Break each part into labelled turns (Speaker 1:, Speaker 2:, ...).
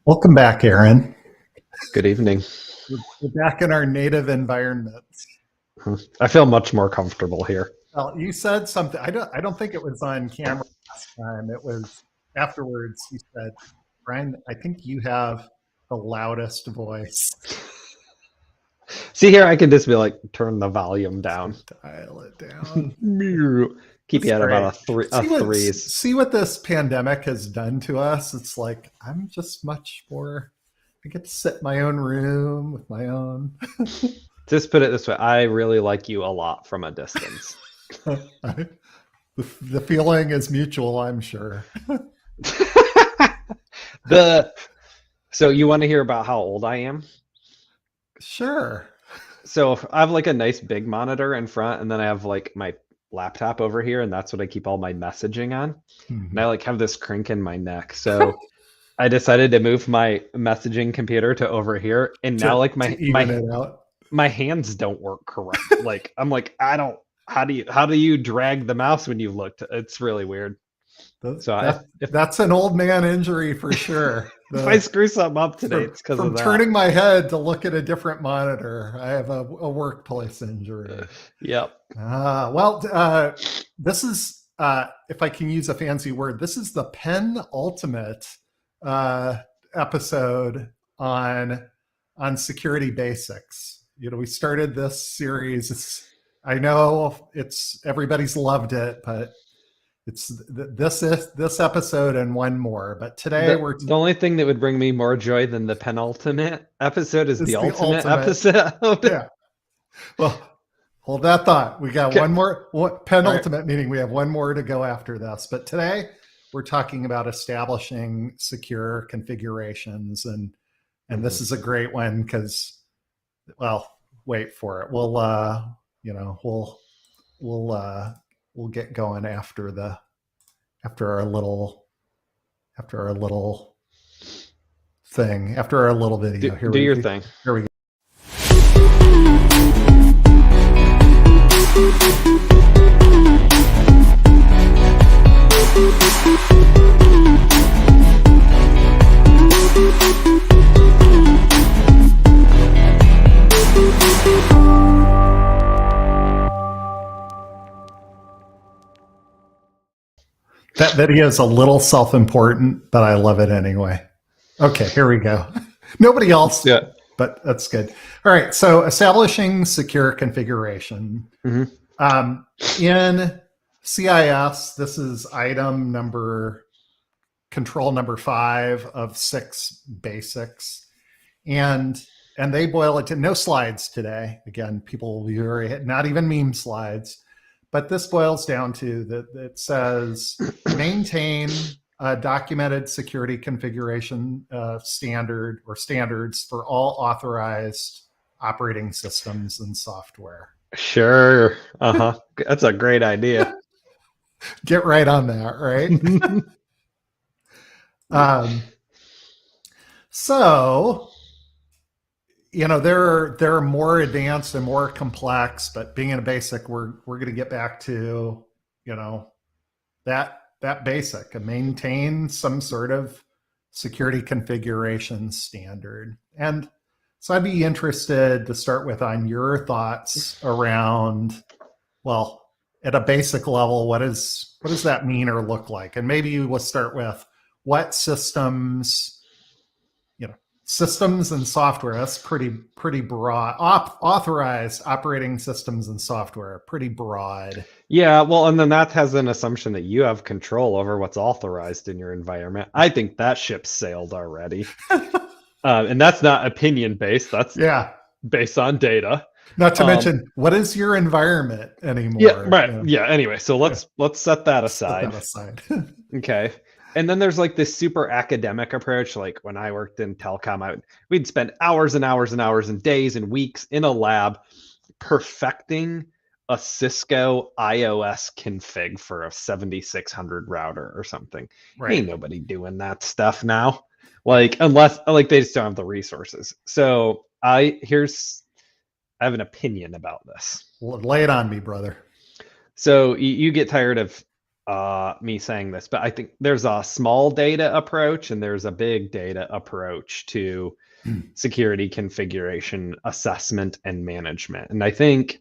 Speaker 1: Welcome back, Aaron.
Speaker 2: Good evening.
Speaker 1: We're back in our native environment.
Speaker 2: I feel much more comfortable here.
Speaker 1: Well, you said something. I don't think it was on camera last time. It was afterwards. You said, "Brian, I think you have the loudest voice."
Speaker 2: See here, I can just be like, turn the volume down.
Speaker 1: Dial it down.
Speaker 2: Keep you at
Speaker 1: great.
Speaker 2: about threes.
Speaker 1: See what this pandemic has done to us. It's like I'm just much more. I get to sit in my own room with my own.
Speaker 2: Just put it this way: I really like you a lot from a distance.
Speaker 1: The feeling is mutual, I'm sure.
Speaker 2: So you want to hear about how old I am?
Speaker 1: Sure.
Speaker 2: So I have like a nice big monitor in front, and then I have like my laptop over here, and that's what I keep all my messaging on.
Speaker 1: Mm-hmm.
Speaker 2: And I like have this crink in my neck. So I decided to move my messaging computer to over here, and now like my hands don't work correct. Like I'm like, how do you drag the mouse when you looked? It's really weird.
Speaker 1: That's an old man injury for sure.
Speaker 2: If I screw something up today, it's because of that.
Speaker 1: Turning my head to look at a different monitor, I have a workplace injury.
Speaker 2: Yep.
Speaker 1: This is, if I can use a fancy word, this is the penultimate episode on security basics. You know, we started this series. I know everybody's loved it, but it's this episode and one more. But today
Speaker 2: the only thing that would bring me more joy than the penultimate episode is the ultimate episode.
Speaker 1: Yeah. Well, hold that thought. We got one more penultimate, meaning we have one more to go after this. But today we're talking about establishing secure configurations, and this is a great one because, well, wait for it. We'll get going after our little thing, after our little video.
Speaker 2: Do your thing.
Speaker 1: Here we go. That video is a little self-important, but I love it anyway. Okay, here we go. Nobody else, but that's good. All right, so establishing secure configuration. Mm-hmm. In CIS, this is control number 5 of 6 basics. And they boil it to no slides today. Again, people will be not even meme slides. But this boils down to that it says maintain a documented security configuration standard or standards for all authorized operating systems and software.
Speaker 2: Sure. That's a great idea.
Speaker 1: Get right on that, right? So, you know, they're more advanced and more complex, but being in a basic, we're going to get back to, you know, that basic and maintain some sort of security configuration standard. And so I'd be interested to start with on your thoughts around, well, at a basic level, what does that mean or look like? And maybe we'll start with what systems and software. That's pretty broad. Authorized operating systems and software, pretty broad.
Speaker 2: Yeah, well, and then that has an assumption that you have control over what's authorized in your environment. I think that ship sailed already. And that's not opinion based. That's
Speaker 1: Yeah.
Speaker 2: based on data.
Speaker 1: Not to mention, what is your environment
Speaker 2: Yeah,
Speaker 1: anymore?
Speaker 2: right. Yeah. Anyway, so let's set that
Speaker 1: Set
Speaker 2: aside.
Speaker 1: that aside.
Speaker 2: Okay. And then there's like this super academic approach. Like when I worked in telecom, we'd spend hours and hours and hours and days and weeks in a lab perfecting a Cisco iOS config for a 7600 router or something.
Speaker 1: Right.
Speaker 2: Ain't nobody doing that stuff now. Like, unless like they just don't have the resources. So I have an opinion about this.
Speaker 1: Lay it on me, brother.
Speaker 2: So you get tired of me saying this, but I think there's a small data approach and there's a big data approach to security configuration assessment and management. And I think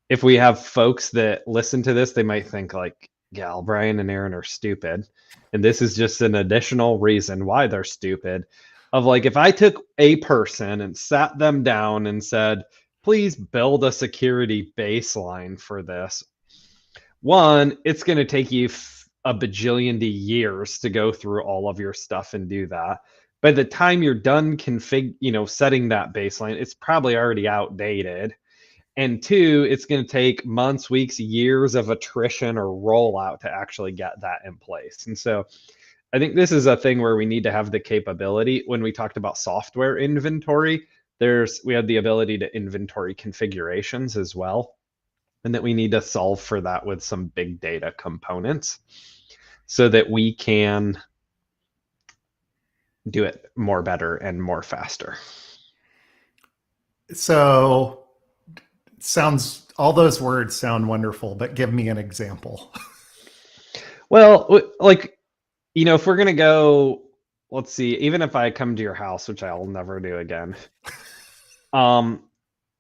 Speaker 2: if we have folks that listen to this, they might think like, Gal, Brian, and Aaron are stupid. And this is just an additional reason why they're stupid. Of like, if I took a person and sat them down and said, please build a security baseline for this, one, it's going to take you a bajillion years to go through all of your stuff and do that. By the time you're done setting that baseline, it's probably already outdated. And two, it's going to take months, weeks, years of attrition or rollout to actually get that in place. And so I think this is a thing where we need to have the capability. When we talked about software inventory, we have the ability to inventory configurations as well. And that we need to solve for that with some big data components so that we can do it more better and more faster.
Speaker 1: So all those words sound wonderful, but give me an example.
Speaker 2: Well, like, if we're going to go, let's see, even if I come to your house, which I'll never do again,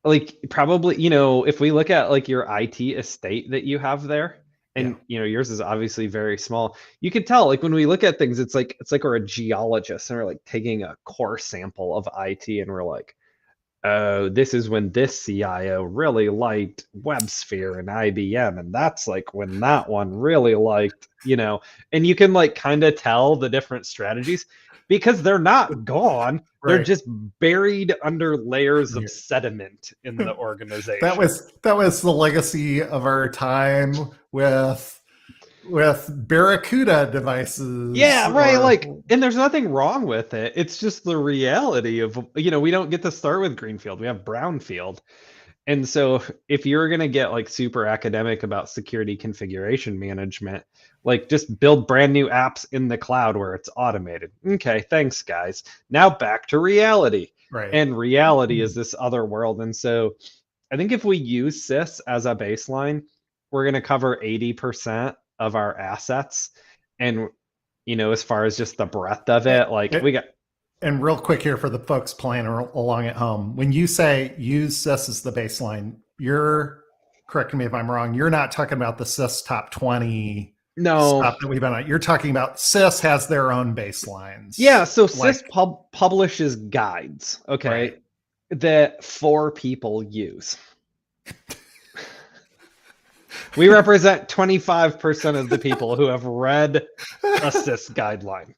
Speaker 2: like probably, if we look at like your IT estate that you have there, and yours is obviously very small, you could tell like when we look at things, it's like we're a geologist and we're like taking a core sample of IT and we're like, oh, this is when this CIO really liked WebSphere and IBM, and that's like when that one really liked, and you can like kind of tell the different strategies because they're not gone. Right. They're just buried under layers of sediment in the organization.
Speaker 1: That was the legacy of our time with Barracuda devices.
Speaker 2: Yeah, right. Like, and there's nothing wrong with it. It's just the reality of, we don't get to start with greenfield. We have brownfield. And so if you're going to get like super academic about security configuration management, like just build brand new apps in the cloud where it's automated. Okay, thanks guys. Now back to reality.
Speaker 1: Right.
Speaker 2: And reality is this other world. And so I think if we use SIS as a baseline, we're going to cover 80% of our assets. And, as far as just the breadth of it, we got.
Speaker 1: And real quick here for the folks playing along at home, when you say use SIS as the baseline, you're, correct me if I'm wrong, you're not talking about the SIS top 20 stuff that we've been on. You're talking about SIS has their own baselines.
Speaker 2: Yeah, so SIS publishes guides, okay, right, that 4 people use. We represent 25% of the people who have read a SIS guideline.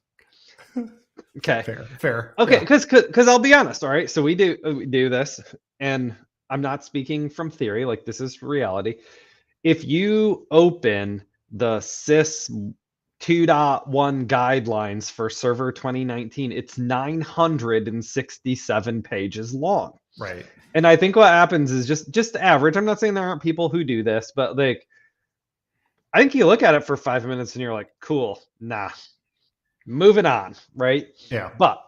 Speaker 2: Okay.
Speaker 1: Fair.
Speaker 2: Okay, because I'll be honest, all right? So we do this, and I'm not speaking from theory, like this is reality. If you open the SIS 2.1 guidelines for Server 2019, it's 967 pages long.
Speaker 1: Right.
Speaker 2: And I think what happens is just average. I'm not saying there aren't people who do this, but like, I think you look at it for 5 minutes and you're like, cool, nah. Moving on, right?
Speaker 1: Yeah.
Speaker 2: But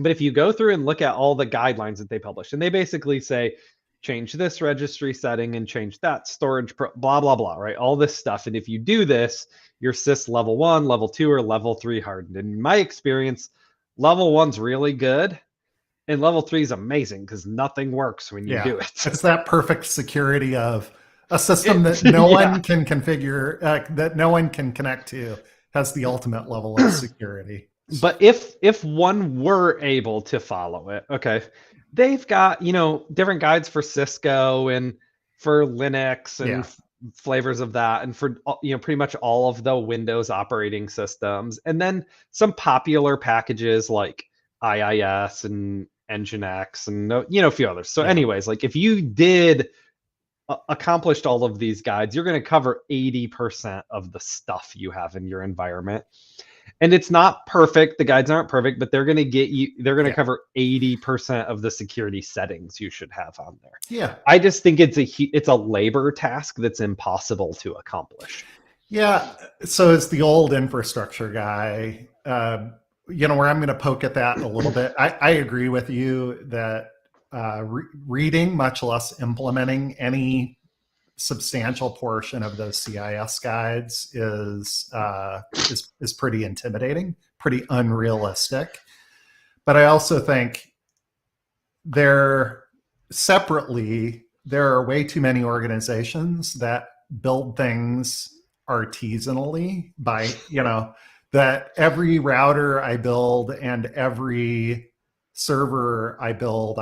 Speaker 2: if you go through and look at all the guidelines that they publish, and they basically say, change this registry setting and change that storage, blah, blah, blah, right? All this stuff. And if you do this, you're SIS level 1, level 2, or level 3 hardened. And in my experience, level 1's really good. And level 3 is amazing because nothing works when you do it.
Speaker 1: It's that perfect security of a system that no one can configure, that no one can connect to. Has the ultimate level of security.
Speaker 2: But if one were able to follow it, okay, they've got, different guides for Cisco and for Linux and flavors of that, and for, pretty much all of the Windows operating systems, and then some popular packages like IIS and Nginx and a few others. So
Speaker 1: Yeah.
Speaker 2: anyways, like if you did accomplished all of these guides, you're going to cover 80% of the stuff you have in your environment. And it's not perfect. The guides aren't perfect, but they're going to cover 80% of the security settings you should have on there.
Speaker 1: Yeah.
Speaker 2: I just think it's a labor task that's impossible to accomplish.
Speaker 1: Yeah. So as the old infrastructure guy, where I'm going to poke at that a little bit, I agree with you that reading, much less implementing any substantial portion of those CIS guides is pretty intimidating, pretty unrealistic. But I also think there are way too many organizations that build things artisanally by, that every router I build and every server I build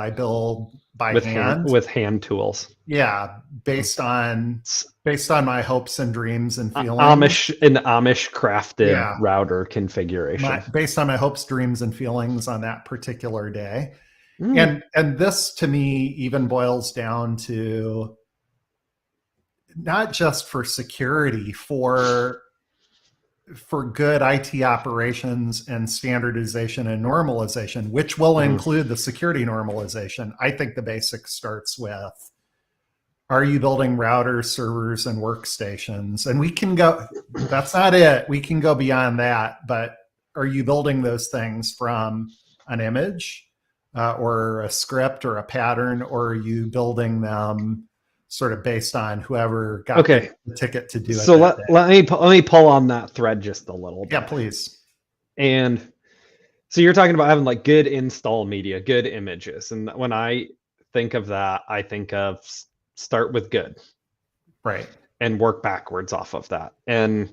Speaker 1: by hand
Speaker 2: with hand tools.
Speaker 1: Yeah, based on my hopes and dreams and feelings.
Speaker 2: Amish crafted router configuration.
Speaker 1: Based on my hopes, dreams, and feelings on that particular day. And this to me even boils down to not just for security, for good IT operations and standardization and normalization, which will include the security normalization. I think the basic starts with, are you building routers, servers, and workstations? And we can go, that's not it. We can go beyond that, but are you building those things from an image or a script or a pattern, or are you building them sort of based on whoever got the ticket to do it?
Speaker 2: So let me pull on that thread just a little bit.
Speaker 1: Yeah, please.
Speaker 2: And so you're talking about having like good install media, good images. And when I think of that, I think of start with good.
Speaker 1: Right.
Speaker 2: And work backwards off of that. And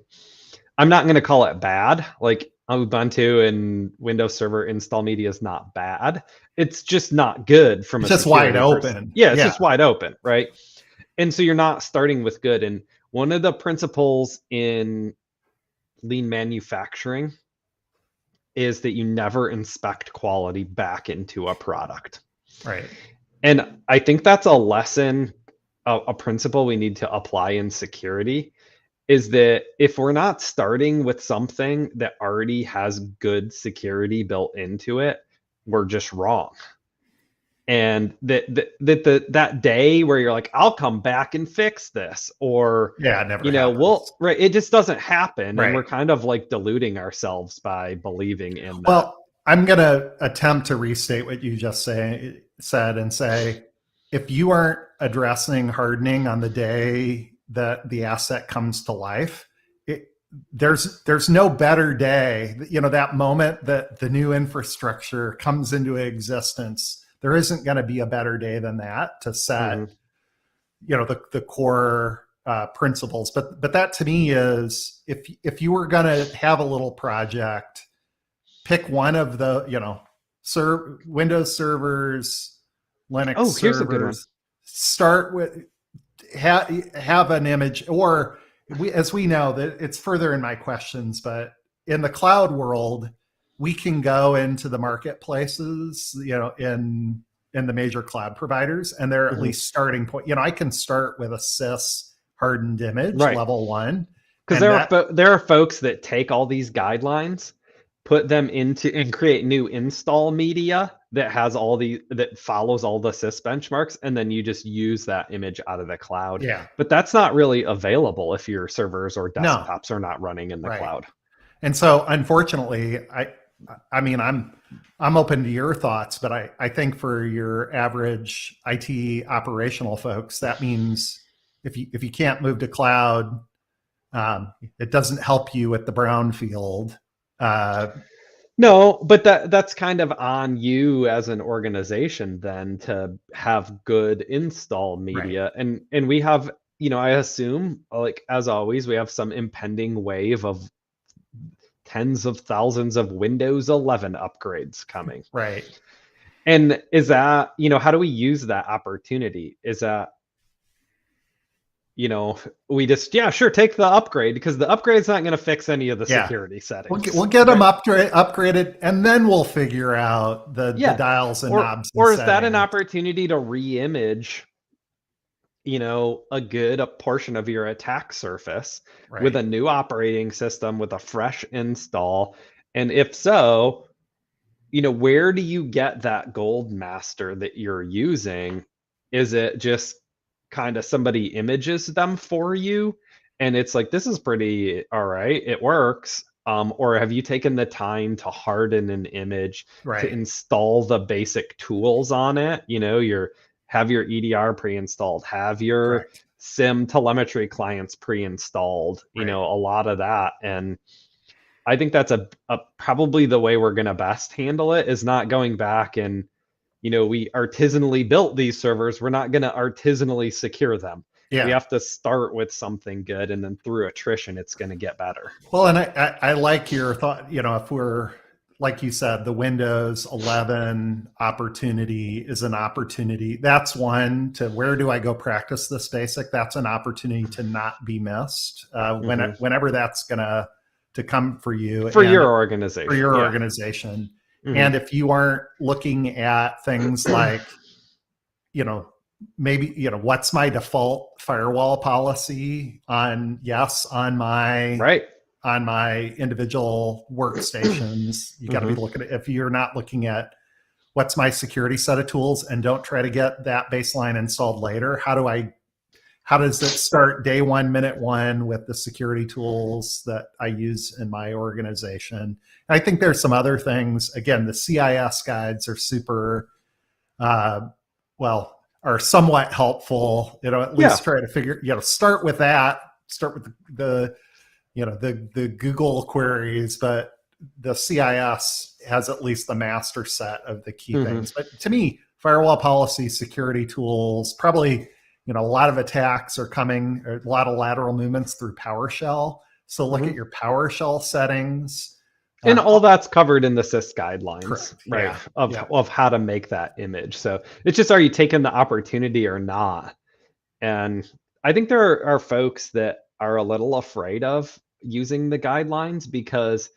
Speaker 2: I'm not going to call it bad. Like Ubuntu and Windows Server install media is not bad. It's just not good from
Speaker 1: it's just wide open.
Speaker 2: Yeah, it's just wide open, right? And so you're not starting with good. And one of the principles in lean manufacturing is that you never inspect quality back into a product.
Speaker 1: Right.
Speaker 2: And I think that's a lesson, a principle we need to apply in security, is that if we're not starting with something that already has good security built into it, we're just wrong. And that day where you're like, I'll come back and fix this, or
Speaker 1: it never happens.
Speaker 2: it just doesn't happen. Right. And we're kind of like deluding ourselves by believing in that.
Speaker 1: Well, I'm going to attempt to restate what you just said and say, if you aren't addressing hardening on the day that the asset comes to life, there's no better day. That moment that the new infrastructure comes into existence, there isn't going to be a better day than that to set, the core principles. But that to me is, if you were going to have a little project, pick one of the, Windows servers, Linux servers.
Speaker 2: Here's a good one.
Speaker 1: Start with have an image, or as we know, that it's further in my questions, but in the cloud world, we can go into the marketplaces, in the major cloud providers, and they're at least starting point. I can start with a sys hardened image, level 1.
Speaker 2: Because there are folks that take all these guidelines, put them into and create new install media that follows all the sys benchmarks, and then you just use that image out of the cloud.
Speaker 1: Yeah.
Speaker 2: But that's not really available if your servers or desktops are not running in the cloud.
Speaker 1: And so unfortunately, I mean, I'm open to your thoughts, but I think for your average IT operational folks, that means if you can't move to cloud, it doesn't help you with the brownfield.
Speaker 2: No, but that's kind of on you as an organization then to have good install media. Right. And we have, I assume, like as always, we have some impending wave of tens of thousands of Windows 11 upgrades coming.
Speaker 1: Right.
Speaker 2: And is that, how do we use that opportunity? Is that we just, yeah, sure, take the upgrade, because the upgrade's not going to fix any of the security settings.
Speaker 1: We'll get them upgraded, and then we'll figure out the dials and knobs.
Speaker 2: Or is that an opportunity to re-image, a portion of your attack surface with a new operating system, with a fresh install? And if so, where do you get that gold master that you're using? Is it just kind of somebody images them for you and it's like, this is pretty all right, it works? Or have you taken the time to harden an image, to install the basic tools on it? Have your EDR pre-installed, have your SIM telemetry clients pre-installed, a lot of that. And I think that's a probably the way we're going to best handle it, is not going back and, we artisanally built these servers. We're not going to artisanally secure them. Yeah. We have to start with something good, and then through attrition, it's going to get better.
Speaker 1: Well, and I like your thought, if we're, like you said, the Windows 11 opportunity is an opportunity. That's one to, where do I go practice this basic? That's an opportunity to not be missed whenever that's going to come for you.
Speaker 2: For your organization.
Speaker 1: For your organization. And if you aren't looking at things like, maybe, what's my default firewall policy on my individual workstations, you got to be looking at, if you're not looking at what's my security set of tools, and don't try to get that baseline installed later. How does it start day one, minute one, with the security tools that I use in my organization? I think there's some other things. Again, the CIS guides are super, are somewhat helpful. At least try to figure, start with that. Start with the Google queries, but the CIS has at least the master set of the key things. But to me, firewall policy, security tools, probably, a lot of attacks are coming, a lot of lateral movements through PowerShell. So look at your PowerShell settings.
Speaker 2: And all that's covered in the CIS guidelines, of how to make that image. So it's just, are you taking the opportunity or not? And I think there are folks that are a little afraid of using the guidelines, because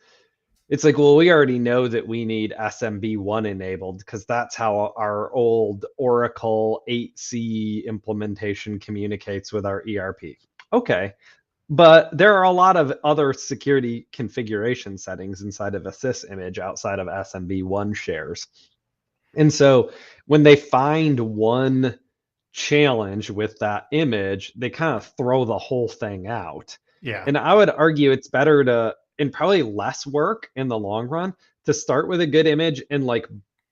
Speaker 2: it's like, well, we already know that we need SMB1 enabled, because that's how our old Oracle 8C implementation communicates with our ERP. Okay. But there are a lot of other security configuration settings inside of a CIS image outside of SMB1 shares. And so when they find one challenge with that image, they kind of throw the whole thing out.
Speaker 1: Yeah.
Speaker 2: And I would argue it's better to, and probably less work in the long run, to start with a good image and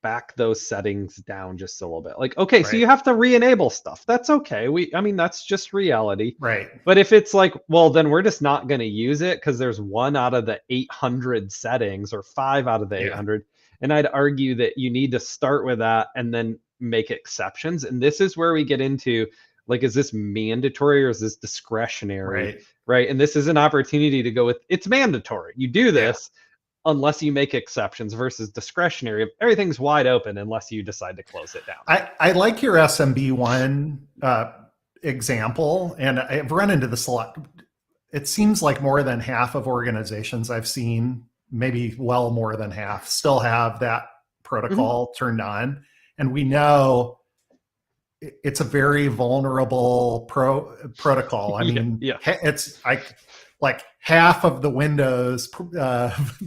Speaker 2: back those settings down just a little bit. Okay, so you have to re-enable stuff. That's okay. That's just reality.
Speaker 1: Right.
Speaker 2: But if it's well, then we're just not going to use it because there's 1 out of the 800 settings, or 5 out of the 800. And I'd argue that you need to start with that and then make exceptions. And this is where we get into, is this mandatory or is this discretionary? Right. And this is an opportunity to go with, it's mandatory. You do this unless you make exceptions, versus discretionary. Everything's wide open unless you decide to close it down.
Speaker 1: I like your SMB1 example, and I've run into this a lot. It seems like more than half of organizations I've seen, maybe well more than half, still have that protocol turned on. And we know it's a very vulnerable protocol. I mean, it's like half of the Windows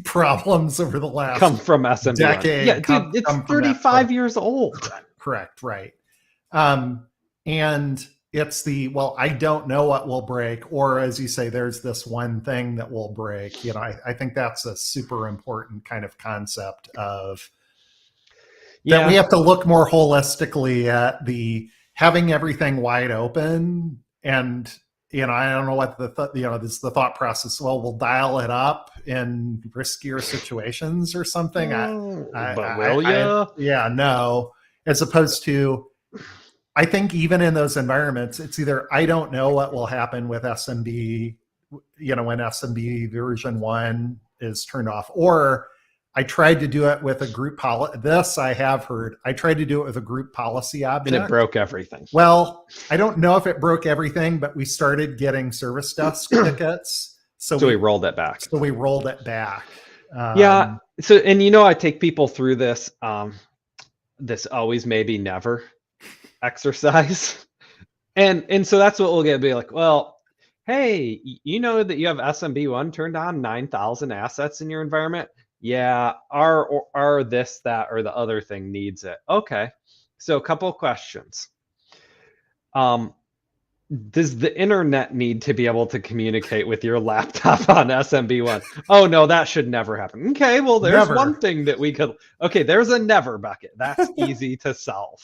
Speaker 1: problems over the last
Speaker 2: come from SMB
Speaker 1: decade.
Speaker 2: Yeah, dude, it's 35 years old.
Speaker 1: Correct, right. And it's I don't know what will break, or as you say, there's this one thing that will break. I think that's a super important kind of concept of that we have to look more holistically at the having everything wide open. And I don't know what this is the thought process. Well, we'll dial it up in riskier situations or something.
Speaker 2: But will you?
Speaker 1: No. As opposed to, I think even in those environments, it's either I don't know what will happen with SMB, when SMB version 1 is turned off, or I tried to do it with a group policy. This I have heard. I tried to do it with a group policy object.
Speaker 2: And it broke everything.
Speaker 1: Well, I don't know if it broke everything, but we started getting service desk tickets. So
Speaker 2: we rolled it back.
Speaker 1: So we rolled it back.
Speaker 2: Yeah. So, and I take people through this, this always, maybe, never exercise. And so that's what we'll get, be like, well, hey, you know that you have SMB1 turned on 9,000 assets in your environment? Yeah, our this, that, or the other thing needs it. Okay, so a couple of questions. Does the internet need to be able to communicate with your laptop on SMB1? Oh, no, that should never happen. Okay, well, there's one thing that we could, okay, there's a never bucket. That's easy to solve.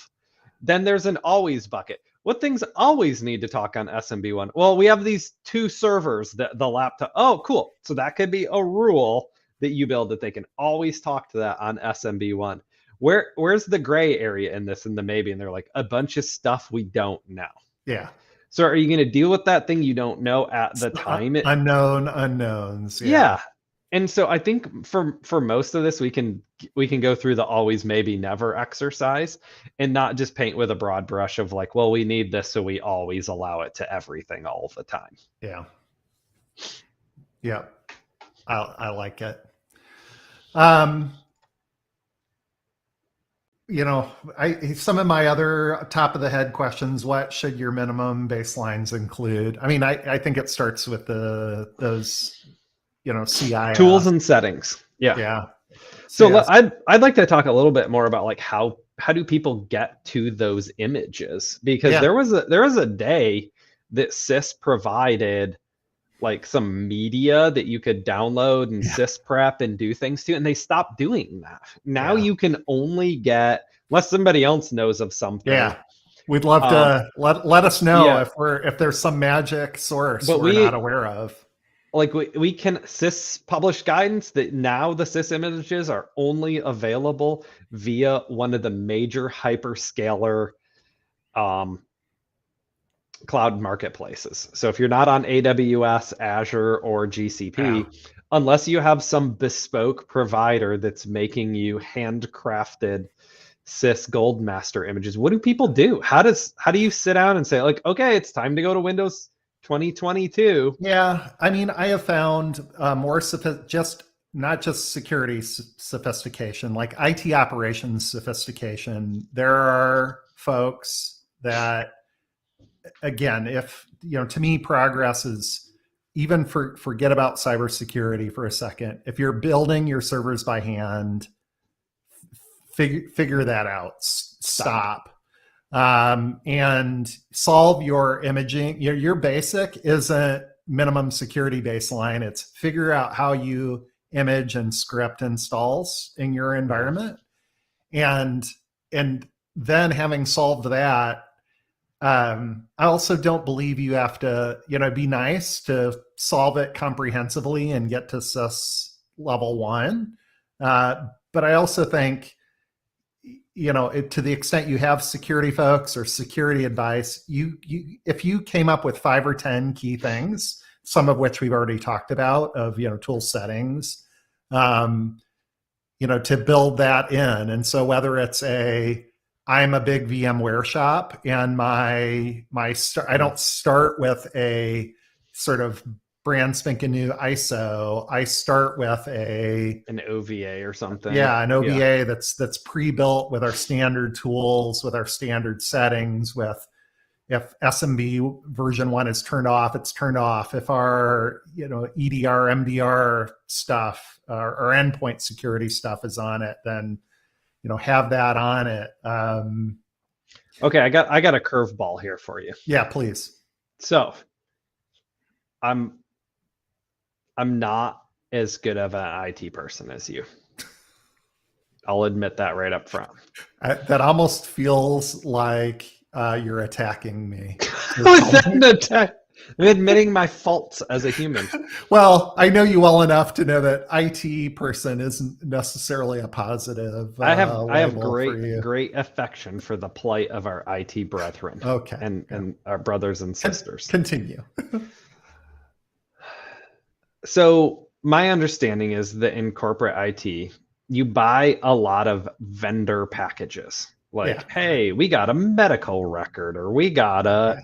Speaker 2: Then there's an always bucket. What things always need to talk on SMB1? Well, we have these 2 servers that the laptop, oh, cool. So that could be a rule that you build that they can always talk to that on SMB1. Where's the gray area in this, in the maybe? And they're like, a bunch of stuff we don't know.
Speaker 1: Yeah.
Speaker 2: So are you going to deal with that thing you don't know at the time?
Speaker 1: Unknown unknowns.
Speaker 2: Yeah. And so I think for most of this, we can go through the always, maybe, never exercise and not just paint with a broad brush of like, well, we need this, so we always allow it to everything all the time.
Speaker 1: Yeah. Yeah. I like it. Some of my other top of the head questions, what should your minimum baselines include? I mean, I think it starts with those, CI
Speaker 2: tools and settings. Yeah.
Speaker 1: Yeah.
Speaker 2: So I'd like to talk a little bit more about like how do people get to those images? Because there was a day that SYS provided like some media that you could download and SYS prep and do things to, and they stopped doing that. Now you can only get, unless somebody else knows of something.
Speaker 1: Yeah. We'd love to let us know if there's some magic source we're not aware of.
Speaker 2: Like we can SYS publish guidance that now the SYS images are only available via one of the major hyperscaler cloud marketplaces. So if you're not on AWS, Azure, or GCP, unless you have some bespoke provider that's making you handcrafted SYS Gold Master images, what do people do? How do you sit down and say like, okay, it's time to go to Windows 2022?
Speaker 1: Yeah, I mean, I have found more not just security sophistication, like IT operations sophistication. There are folks that, again, if to me, progress is even forget about cybersecurity for a second. If you're building your servers by hand, figure that out. Stop. And solve your imaging. Your basic isn't minimum security baseline. It's figure out how you image and script installs in your environment. And then having solved that, I also don't believe you have to, be nice to solve it comprehensively and get to SYS level 1. But I also think, to the extent you have security folks or security advice, if you came up with 5 or 10 key things, some of which we've already talked about of, tool settings, to build that in. And so whether it's I'm a big VMware shop and I don't start with a sort of brand spanking new ISO. I start with an
Speaker 2: OVA or something.
Speaker 1: Yeah, an OVA that's pre-built with our standard tools, with our standard settings. With if SMB version 1 is turned off, it's turned off. If our EDR, MDR stuff, our endpoint security stuff is on it, then have that on it.
Speaker 2: Okay, I got a curveball here for you.
Speaker 1: Yeah, please.
Speaker 2: So I'm not as good of an IT person as you. I'll admit that right up front.
Speaker 1: That almost feels like you're attacking me.
Speaker 2: Was that an attack? I'm admitting my faults as a human.
Speaker 1: Well, I know you well enough to know that IT person isn't necessarily a positive.
Speaker 2: I have great affection for the plight of our IT brethren.
Speaker 1: Okay.
Speaker 2: And our brothers and sisters.
Speaker 1: Continue.
Speaker 2: So my understanding is that in corporate IT, you buy a lot of vendor packages. Like,
Speaker 1: Yeah.
Speaker 2: hey, we got a medical record, or we got a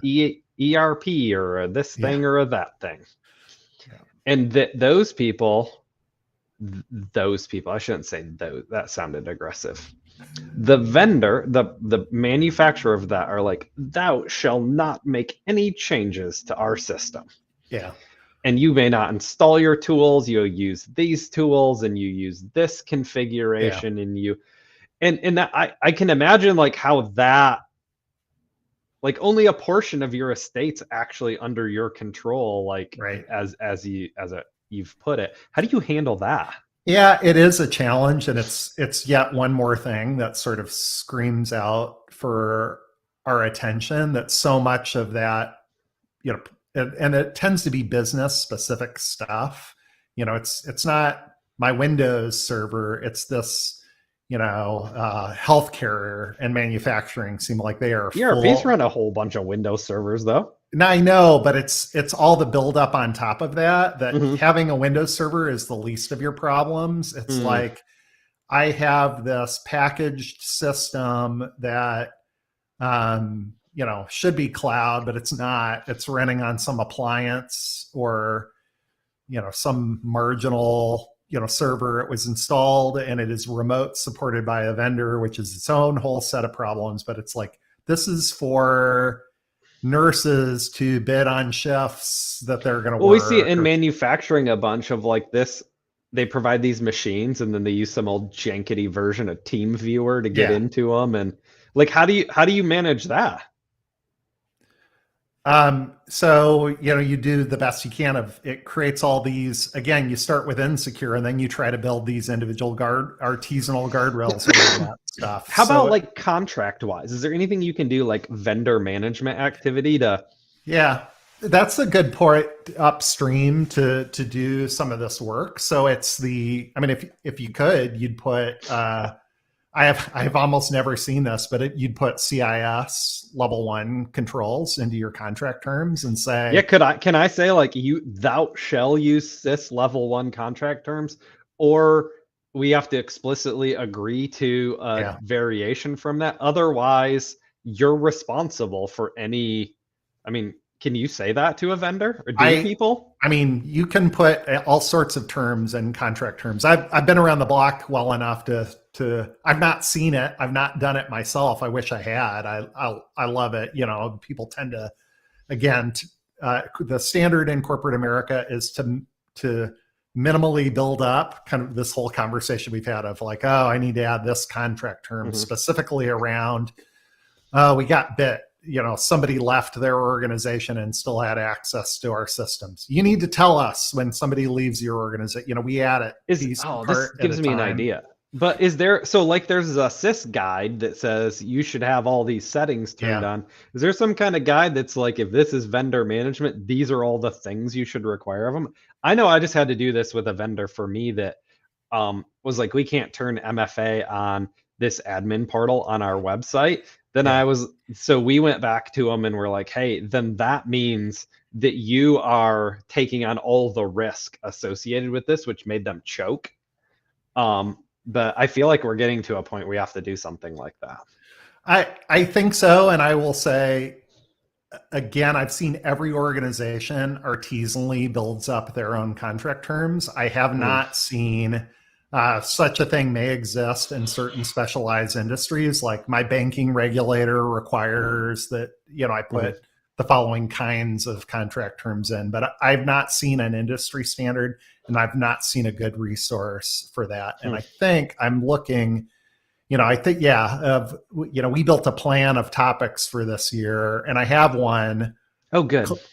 Speaker 2: ERP, or a this
Speaker 1: Yeah.
Speaker 2: thing or a that thing.
Speaker 1: Yeah.
Speaker 2: And those people, I shouldn't say those, that sounded aggressive. The vendor, the manufacturer of that are like, thou shall not make any changes to our system.
Speaker 1: Yeah.
Speaker 2: And you may not install your tools, you'll use these tools and you use this configuration, and you and that I can imagine like how that, like only a portion of your estate's actually under your control, like
Speaker 1: Right.
Speaker 2: you've put it. How do you handle that?
Speaker 1: Yeah, it is a challenge, and it's yet one more thing that sort of screams out for our attention. That so much of that, and it tends to be business specific stuff. It's not my Windows server. It's this, healthcare and manufacturing seem like they are
Speaker 2: ERPs
Speaker 1: full.
Speaker 2: run a whole bunch of Windows servers though.
Speaker 1: Now, I know, but it's all the buildup on top of that. That
Speaker 2: Mm-hmm.
Speaker 1: having a Windows server is the least of your problems. It's like I have this packaged system that should be cloud, but it's not. It's running on some appliance or some marginal server. It was installed and it is remote supported by a vendor, which is its own whole set of problems. But it's like this is for nurses to bid on shifts that they're going to
Speaker 2: Well,
Speaker 1: work.
Speaker 2: we see it in manufacturing a bunch of like this. They provide these machines and then they use some old jankety version of TeamViewer to get into them. And like, how do you manage that?
Speaker 1: So, you do the best you can of it creates all these, again, you start with insecure and then you try to build these individual artisanal guardrails around that stuff.
Speaker 2: How about like contract wise? Is there anything you can do like vendor management activity to?
Speaker 1: Yeah, that's a good point upstream to do some of this work. So if you could, you'd put, I've almost never seen this, but you'd put CIS level 1 controls into your contract terms and say,
Speaker 2: yeah, can I say like thou shall use this level 1 contract terms, or we have to explicitly agree to a variation from that? Otherwise, you're responsible for any. I mean, can you say that to a vendor, or do people?
Speaker 1: I mean, you can put all sorts of terms and contract terms. I've been around the block well enough to I've not seen it. I've not done it myself. I wish I had. I love it. People tend to, again, the standard in corporate America is to minimally build up, kind of this whole conversation we've had of like, oh, I need to add this contract term specifically around, we got bit. Somebody left their organization and still had access to our systems. You need to tell us when somebody leaves your organization. We add it.
Speaker 2: This gives me an idea. But is there, so like there's a sys guide that says you should have all these settings turned on. Is there some kind of guide that's like, if this is vendor management, these are all the things you should require of them? I know I just had to do this with a vendor for me that was like, we can't turn MFA on this admin portal on our website. Then so we went back to them and we're like, hey, then that means that you are taking on all the risk associated with this, which made them choke. But I feel like we're getting to a point where we have to do something like that.
Speaker 1: I think so. And I will say, again, I've seen every organization artisanally builds up their own contract terms. I have not seen such a thing may exist in certain specialized industries. Like my banking regulator requires that, I put the following kinds of contract terms in, but I've not seen an industry standard and I've not seen a good resource for that. And I think I'm looking, we built a plan of topics for this year and I have one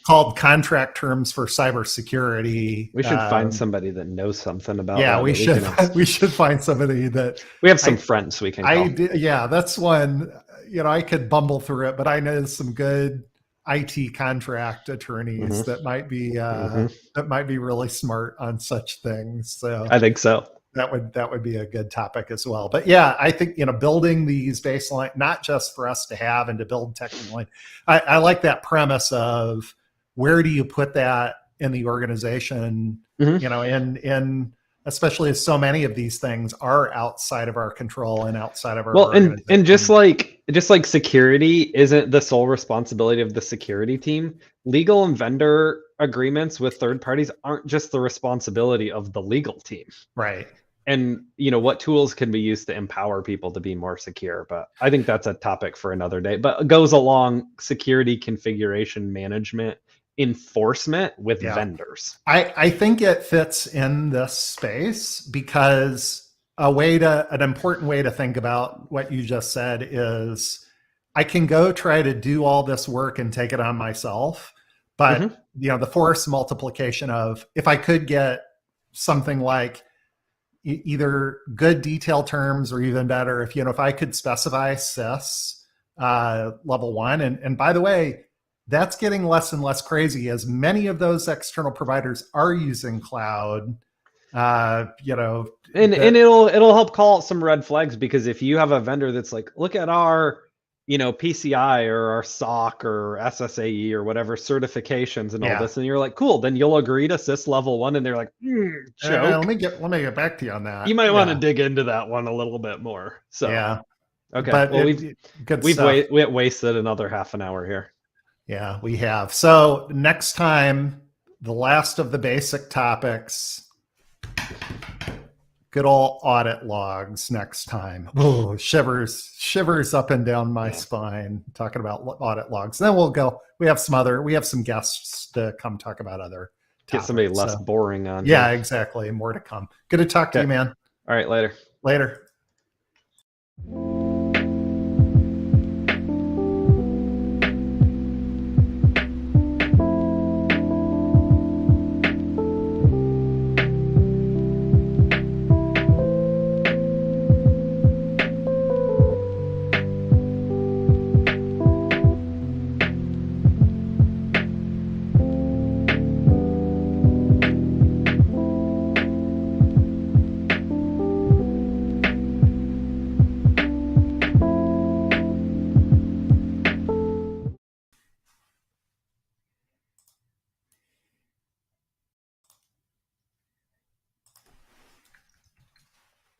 Speaker 1: called Contract Terms for Cybersecurity.
Speaker 2: We should find somebody that knows something about that.
Speaker 1: Yeah, we should find somebody that
Speaker 2: we have some friends we can call.
Speaker 1: That's one, I could bumble through it, but I know some good IT contract attorneys that might be really smart on such things. So
Speaker 2: I think so.
Speaker 1: That would be a good topic as well. But yeah, I think building these baseline, not just for us to have and to build technically. I like that premise of where do you put that in the organization? In especially as so many of these things are outside of our control and outside of our
Speaker 2: Well, and just
Speaker 1: organization.
Speaker 2: like security isn't the sole responsibility of the security team, legal and vendor agreements with third parties aren't just the responsibility of the legal team.
Speaker 1: Right.
Speaker 2: And what tools can be used to empower people to be more secure? But I think that's a topic for another day. But it goes along security configuration management enforcement with
Speaker 1: Yeah.
Speaker 2: vendors.
Speaker 1: I think it fits in this space because an important way to think about what you just said is I can go try to do all this work and take it on myself. But, the force multiplication of if I could get something like either good detail terms or even better, if I could specify SIS level 1. And by the way, that's getting less and less crazy as many of those external providers are using cloud.
Speaker 2: And it'll help call out some red flags, because if you have a vendor that's like, look at our PCI or our SOC or SSAE or whatever certifications and all this, and you're like, cool, then you'll agree to SIS level 1, and they're like, choke.
Speaker 1: Let me get back to you on that.
Speaker 2: You might want to dig into that one a little bit more. So okay,
Speaker 1: but
Speaker 2: well, we've wasted another half an hour here.
Speaker 1: Yeah, we have. So next time, the last of the basic topics. Good old audit logs next time. Oh, shivers up and down my spine talking about audit logs. Then we have some guests to come talk about other topics.
Speaker 2: Get somebody less boring on.
Speaker 1: Yeah, exactly. More to come. Good to talk to you, man.
Speaker 2: All right, later.
Speaker 1: Later.